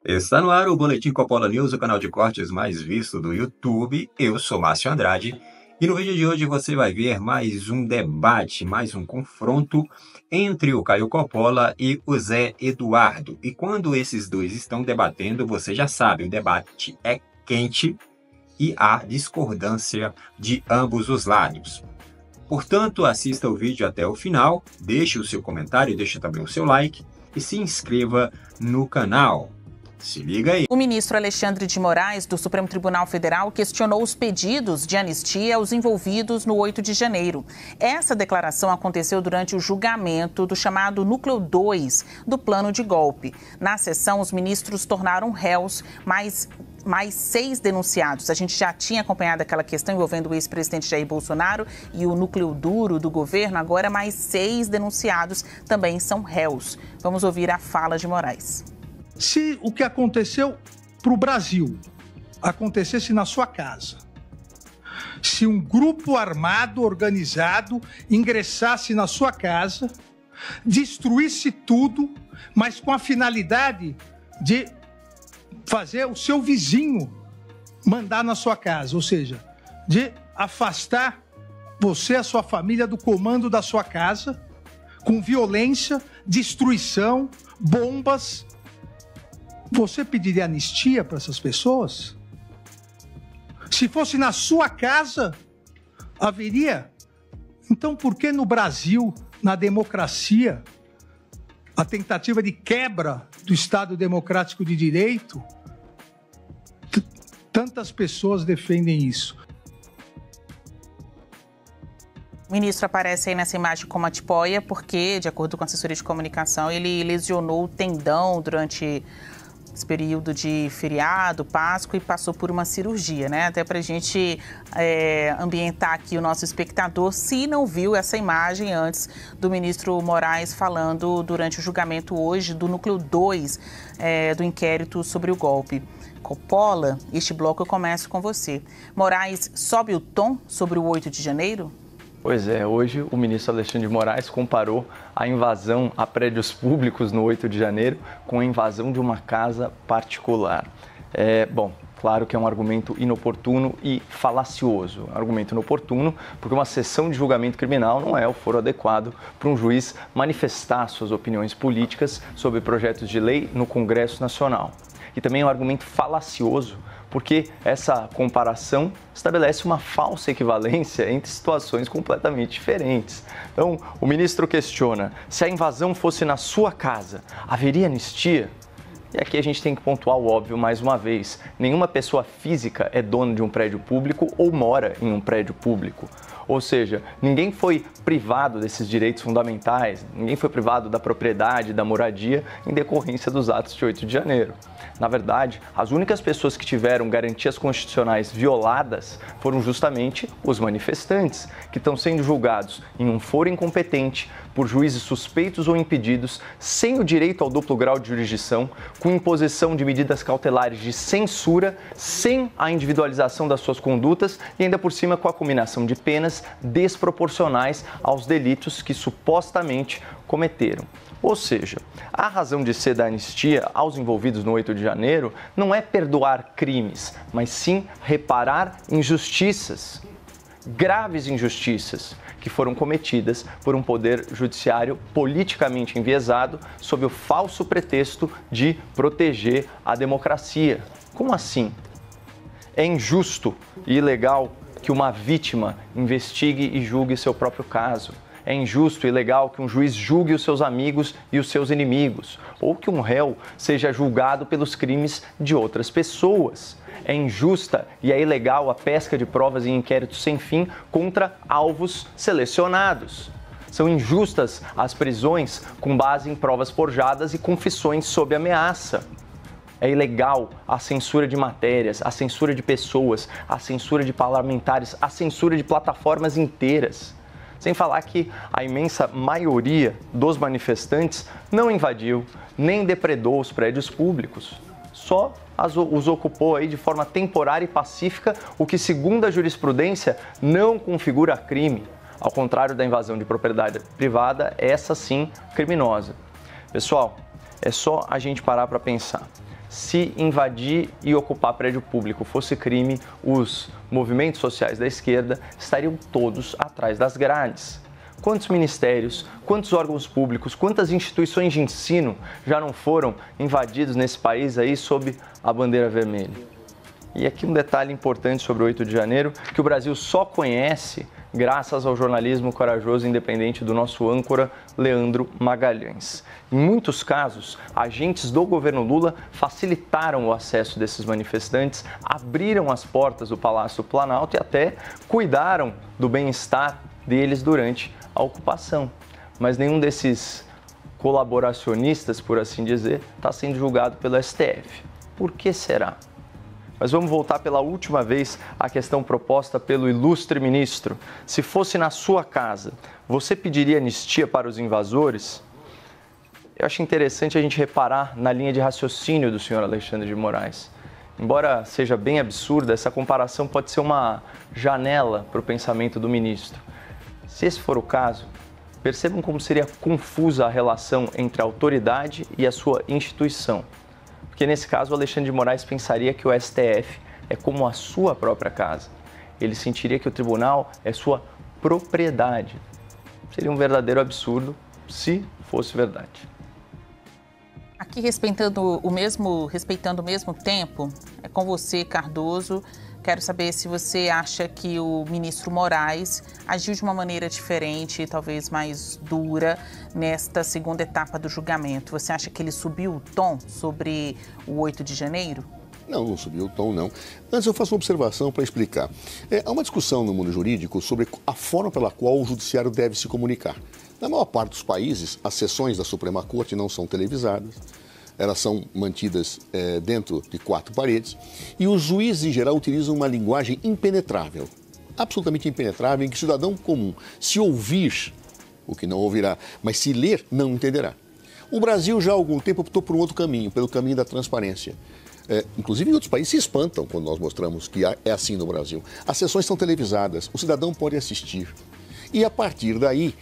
Está no ar o Boletim Coppola News, o canal de cortes mais visto do YouTube. Eu sou Márcio Andrade e no vídeo de hoje você vai ver mais um debate, mais um confronto entre o Caio Coppola e o Zé Eduardo. E quando esses dois estão debatendo, você já sabe, o debate é quente e há discordância de ambos os lados. Portanto, assista o vídeo até o final, deixe o seu comentário, deixe também o seu like e se inscreva no canal. Se liga aí. O ministro Alexandre de Moraes, do Supremo Tribunal Federal, questionou os pedidos de anistia aos envolvidos no 8 de janeiro. Essa declaração aconteceu durante o julgamento do chamado Núcleo 2 do plano de golpe. Na sessão, os ministros tornaram réus mais 6 denunciados. A gente já tinha acompanhado aquela questão envolvendo o ex-presidente Jair Bolsonaro e o núcleo duro do governo. Agora, mais 6 denunciados também são réus. Vamos ouvir a fala de Moraes. Se o que aconteceu para o Brasil acontecesse na sua casa, se um grupo armado organizado ingressasse na sua casa, destruísse tudo, mas com a finalidade de fazer o seu vizinho mandar na sua casa, ou seja, de afastar você e a sua família do comando da sua casa, com violência, destruição, bombas, você pediria anistia para essas pessoas? Se fosse na sua casa, haveria? Então, por que no Brasil, na democracia, a tentativa de quebra do Estado Democrático de Direito, tantas pessoas defendem isso? O ministro aparece aí nessa imagem com uma tipóia porque, de acordo com a assessoria de comunicação, ele lesionou o tendão durante esse período de feriado, Páscoa, e passou por uma cirurgia, né? Até para a gente ambientar aqui o nosso espectador, se não viu essa imagem antes do ministro Moraes falando durante o julgamento hoje do núcleo 2 do inquérito sobre o golpe. Coppola, este bloco eu começo com você. Moraes sobe o tom sobre o 8 de janeiro? Pois é, hoje o ministro Alexandre de Moraes comparou a invasão a prédios públicos no 8 de janeiro com a invasão de uma casa particular. Bom, claro que é um argumento inoportuno e falacioso. Argumento inoportuno porque uma sessão de julgamento criminal não é o foro adequado para um juiz manifestar suas opiniões políticas sobre projetos de lei no Congresso Nacional. E também é um argumento falacioso porque essa comparação estabelece uma falsa equivalência entre situações completamente diferentes. Então, o ministro questiona: se a invasão fosse na sua casa, haveria anistia? E aqui a gente tem que pontuar o óbvio mais uma vez: nenhuma pessoa física é dona de um prédio público ou mora em um prédio público. Ou seja, ninguém foi privado desses direitos fundamentais, ninguém foi privado da propriedade, da moradia, em decorrência dos atos de 8 de janeiro. Na verdade, as únicas pessoas que tiveram garantias constitucionais violadas foram justamente os manifestantes, que estão sendo julgados em um foro incompetente por juízes suspeitos ou impedidos, sem o direito ao duplo grau de jurisdição, com imposição de medidas cautelares de censura, sem a individualização das suas condutas e ainda por cima com a combinação de penas desproporcionais aos delitos que supostamente cometeram. Ou seja, a razão de ser da anistia aos envolvidos no 8 de janeiro não é perdoar crimes, mas sim reparar injustiças, graves injustiças, que foram cometidas por um poder judiciário politicamente enviesado sob o falso pretexto de proteger a democracia. Como assim? É injusto e ilegal que uma vítima investigue e julgue seu próprio caso. É injusto e ilegal que um juiz julgue os seus amigos e os seus inimigos, ou que um réu seja julgado pelos crimes de outras pessoas. É injusta e é ilegal a pesca de provas em inquéritos sem fim contra alvos selecionados. São injustas as prisões com base em provas forjadas e confissões sob ameaça. É ilegal a censura de matérias, a censura de pessoas, a censura de parlamentares, a censura de plataformas inteiras. Sem falar que a imensa maioria dos manifestantes não invadiu nem depredou os prédios públicos. Só os ocupou aí de forma temporária e pacífica, o que, segundo a jurisprudência, não configura crime. Ao contrário da invasão de propriedade privada, essa sim criminosa. Pessoal, é só a gente parar para pensar. se invadir e ocupar prédio público fosse crime, os movimentos sociais da esquerda estariam todos atrás das grades. Quantos ministérios, quantos órgãos públicos, quantas instituições de ensino já não foram invadidos nesse país aí sob a bandeira vermelha? E aqui um detalhe importante sobre o 8 de janeiro, que o Brasil só conhece graças ao jornalismo corajoso e independente do nosso âncora Leandro Magalhães. Em muitos casos, agentes do governo Lula facilitaram o acesso desses manifestantes, abriram as portas do Palácio do Planalto e até cuidaram do bem-estar deles durante a ocupação. Mas nenhum desses colaboracionistas, por assim dizer, está sendo julgado pelo STF. Por que será? Mas vamos voltar pela última vez à questão proposta pelo ilustre ministro. Se fosse na sua casa, você pediria anistia para os invasores? Eu acho interessante a gente reparar na linha de raciocínio do senhor Alexandre de Moraes. Embora seja bem absurda, essa comparação pode ser uma janela para o pensamento do ministro. Se esse for o caso, percebam como seria confusa a relação entre a autoridade e a sua instituição. Porque nesse caso o Alexandre de Moraes pensaria que o STF é como a sua própria casa. Ele sentiria que o tribunal é sua propriedade. Seria um verdadeiro absurdo se fosse verdade. Aqui respeitando o mesmo tempo, é com você, Cardoso. Quero saber se você acha que o ministro Moraes agiu de uma maneira diferente, talvez mais dura, nesta segunda etapa do julgamento. Você acha que ele subiu o tom sobre o 8 de janeiro? Não, não subiu o tom, não. Antes eu faço uma observação para explicar. Há uma discussão no mundo jurídico sobre a forma pela qual o judiciário deve se comunicar. Na maior parte dos países, as sessões da Suprema Corte não são televisadas. Elas são mantidas dentro de 4 paredes e os juízes, em geral, utilizam uma linguagem impenetrável, absolutamente impenetrável, em que o cidadão comum, se ouvir, o que não ouvirá, mas se ler, não entenderá. O Brasil já há algum tempo optou por um outro caminho, pelo caminho da transparência. Inclusive em outros países se espantam quando nós mostramos que é assim no Brasil. As sessões são televisadas, o cidadão pode assistir. E a partir daí,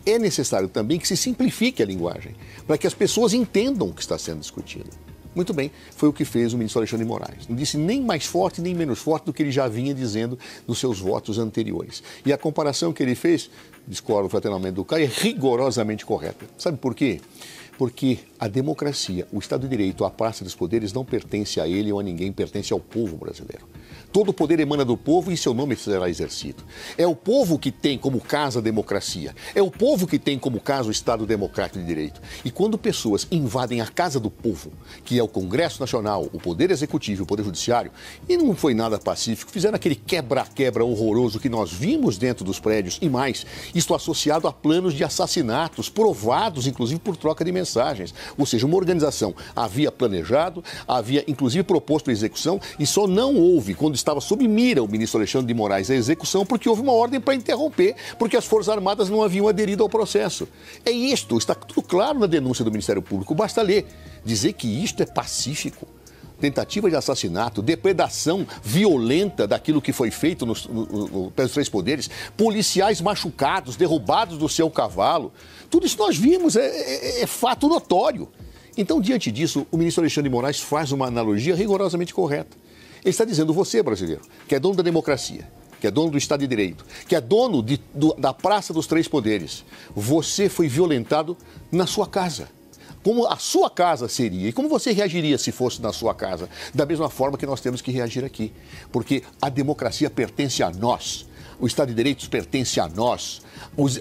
é necessário também que se simplifique a linguagem, para que as pessoas entendam o que está sendo discutido. Muito bem, foi o que fez o ministro Alexandre de Moraes. Não disse nem mais forte nem menos forte do que ele já vinha dizendo nos seus votos anteriores. E a comparação que ele fez, discordo fraternalmente do Caio, é rigorosamente correta. Sabe por quê? Porque a democracia, o Estado de Direito, a praça dos poderes não pertence a ele ou a ninguém, pertence ao povo brasileiro. Todo o poder emana do povo e seu nome será exercido. É o povo que tem como casa a democracia. É o povo que tem como casa o Estado Democrático de Direito. E quando pessoas invadem a casa do povo, que é o Congresso Nacional, o Poder Executivo e o Poder Judiciário, e não foi nada pacífico, fizeram aquele quebra-quebra horroroso que nós vimos dentro dos prédios e mais, isto associado a planos de assassinatos, provados inclusive por troca de mensagens. Ou seja, uma organização havia planejado, havia inclusive proposto a execução e só não houve, quando estava sob mira o ministro Alexandre de Moraes, a execução, porque houve uma ordem para interromper, porque as Forças Armadas não haviam aderido ao processo. É isto, está tudo claro na denúncia do Ministério Público, basta ler. Dizer que isto é pacífico, tentativa de assassinato, depredação violenta daquilo que foi feito pelos 3 poderes, policiais machucados, derrubados do seu cavalo, tudo isso nós vimos, é fato notório. Então, diante disso, o ministro Alexandre de Moraes faz uma analogia rigorosamente correta. Ele está dizendo, você, brasileiro, que é dono da democracia, que é dono do Estado de Direito, que é dono da Praça dos 3 Poderes, você foi violentado na sua casa. Como a sua casa seria e como você reagiria se fosse na sua casa? Da mesma forma que nós temos que reagir aqui, porque a democracia pertence a nós. O Estado de Direito pertence a nós,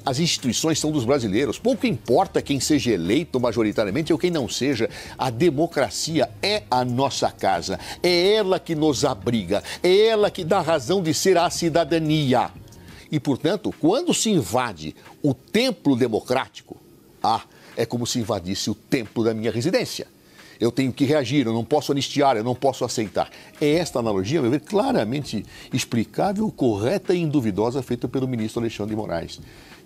as instituições são dos brasileiros, pouco importa quem seja eleito majoritariamente ou quem não seja, a democracia é a nossa casa, é ela que nos abriga, é ela que dá razão de ser à cidadania. E, portanto, quando se invade o templo democrático, é como se invadisse o templo da minha residência. Eu tenho que reagir, eu não posso anistiar, eu não posso aceitar. É esta analogia, a meu ver, claramente explicável, correta e induvidosa, feita pelo ministro Alexandre de Moraes.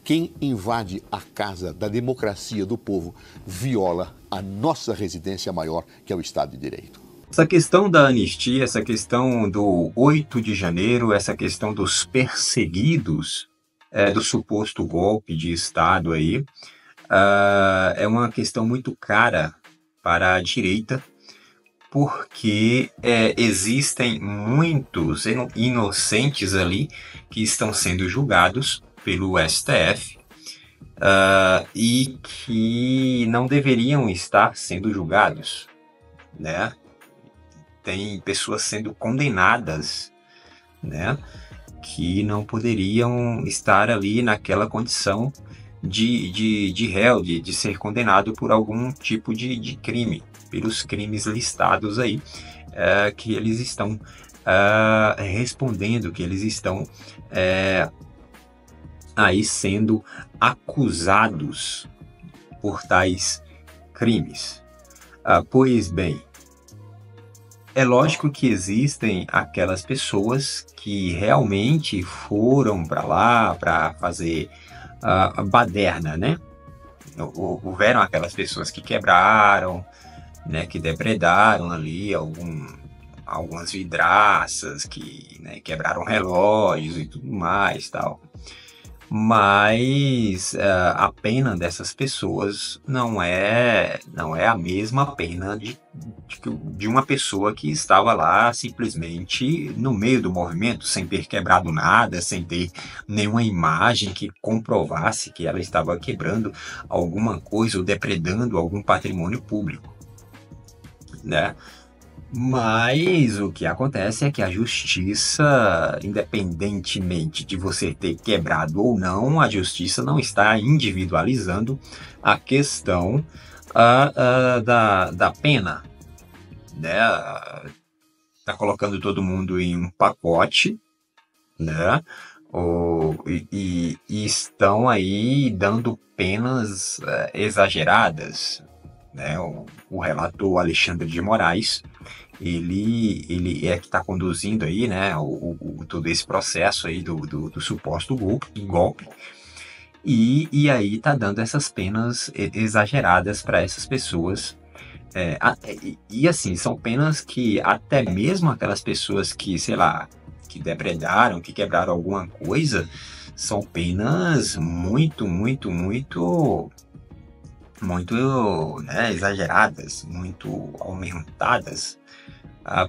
Quem invade a casa da democracia do povo viola a nossa residência maior, que é o Estado de Direito. Essa questão da anistia, essa questão do 8 de janeiro, essa questão dos perseguidos, do suposto golpe de Estado aí, é uma questão muito cara para a direita, porque existem muitos inocentes ali que estão sendo julgados pelo STF e que não deveriam estar sendo julgados, né? Tem pessoas sendo condenadas, né, que não poderiam estar ali naquela condição de réu, de ser condenado por algum tipo de crime, pelos crimes listados aí, que eles estão respondendo, que eles estão aí sendo acusados por tais crimes. Pois bem, é lógico que existem aquelas pessoas que realmente foram para lá para fazer a baderna, né? Houveram aquelas pessoas que quebraram, né, que depredaram ali algumas vidraças, que, né, quebraram relógios e tudo mais, tal. Mas a pena dessas pessoas não é a mesma pena de uma pessoa que estava lá simplesmente no meio do movimento, sem ter quebrado nada, sem ter nenhuma imagem que comprovasse que ela estava quebrando alguma coisa ou depredando algum patrimônio público, né? Mas o que acontece é que a justiça, independentemente de você ter quebrado ou não, a justiça não está individualizando a questão da pena, né? Está colocando todo mundo em um pacote, né? E estão aí dando penas exageradas, né? O relator Alexandre de Moraes, ele é que está conduzindo aí, né, todo esse processo aí do suposto golpe, e aí está dando essas penas exageradas para essas pessoas, e assim, são penas que até mesmo aquelas pessoas que, sei lá, que depredaram, que quebraram alguma coisa, são penas muito, né, exageradas, muito aumentadas,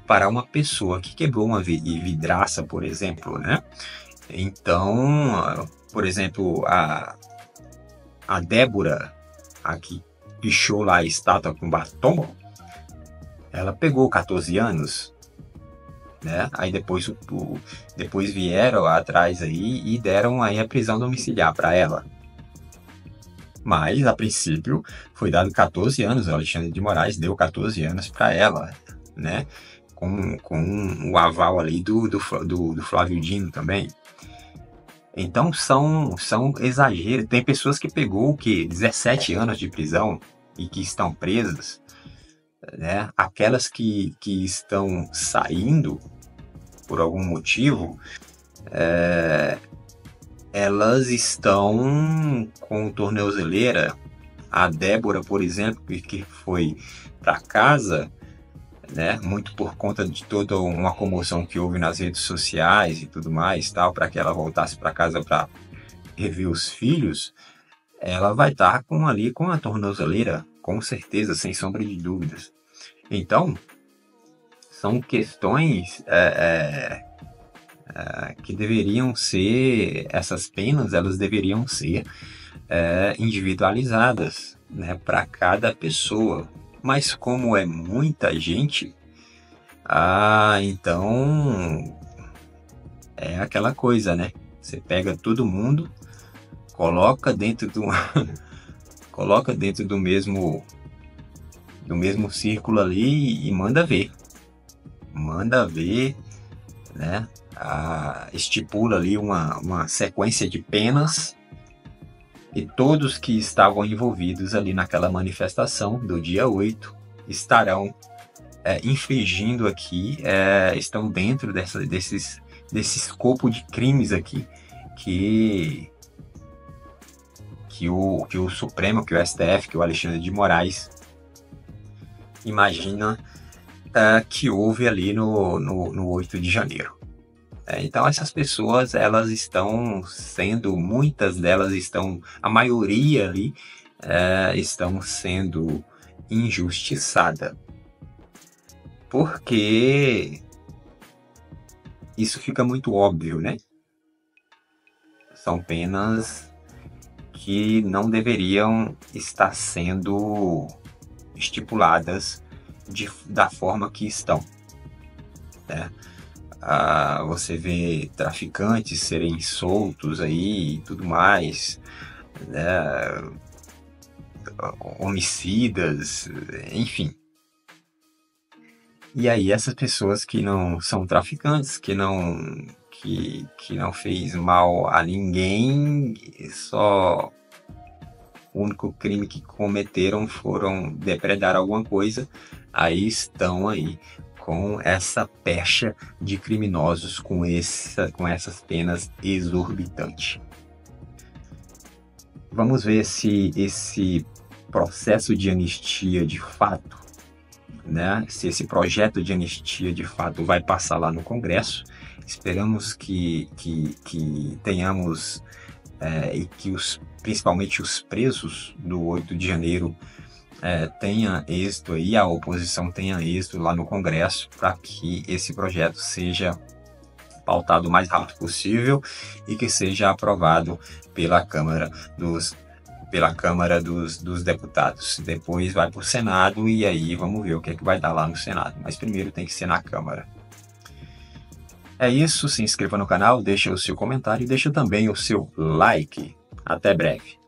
para uma pessoa que quebrou uma vidraça, por exemplo, né? Então, por exemplo, a Débora, a que pichou lá a estátua com batom, ela pegou 14 anos, né? Aí depois vieram atrás aí e deram aí a prisão domiciliar para ela. Mas, a princípio, foi dado 14 anos, o Alexandre de Moraes deu 14 anos para ela, né? Com o aval ali do Flávio Dino também. Então, são exageros. Tem pessoas que pegou o quê? 17 anos de prisão e que estão presas, né? Aquelas que estão saindo por algum motivo, elas estão com tornozeleira. A Débora, por exemplo, que foi para casa, né, muito por conta de toda uma comoção que houve nas redes sociais e tudo mais, tal, para que ela voltasse para casa para rever os filhos, ela vai estar com a tornozeleira, com certeza, sem sombra de dúvidas. Então, são questões que deveriam ser, essas penas, elas deveriam ser individualizadas, né, para cada pessoa. Mas como é muita gente, então é aquela coisa, né? Você pega todo mundo, coloca dentro do mesmo círculo ali e manda ver, né? Estipula ali uma sequência de penas, e todos que estavam envolvidos ali naquela manifestação do dia 8 estarão infringindo aqui, estão dentro desse escopo de crimes aqui que o Supremo, que o STF, que o Alexandre de Moraes imagina que houve ali no 8 de janeiro. Então essas pessoas, elas estão sendo, muitas delas estão, a maioria ali, estão sendo injustiçada. porque isso fica muito óbvio, né? São penas que não deveriam estar sendo estipuladas da forma que estão, né? Você vê traficantes serem soltos aí e tudo mais, né? Homicidas, enfim. E aí essas pessoas que não são traficantes, que não fez mal a ninguém, só o único crime que cometeram foram depredar alguma coisa, aí estão aí com essa pecha de criminosos, com essas penas exorbitantes. Vamos ver se esse processo de anistia de fato, né, se esse projeto de anistia de fato vai passar lá no Congresso. Esperamos que tenhamos e que principalmente os presos do 8 de janeiro tenha êxito aí, a oposição tenha êxito lá no Congresso, para que esse projeto seja pautado o mais rápido possível e que seja aprovado pela Câmara dos Deputados. Depois vai para o Senado e aí vamos ver o que é que vai dar lá no Senado. Mas primeiro tem que ser na Câmara. É isso, se inscreva no canal, deixa o seu comentário e deixa também o seu like. Até breve.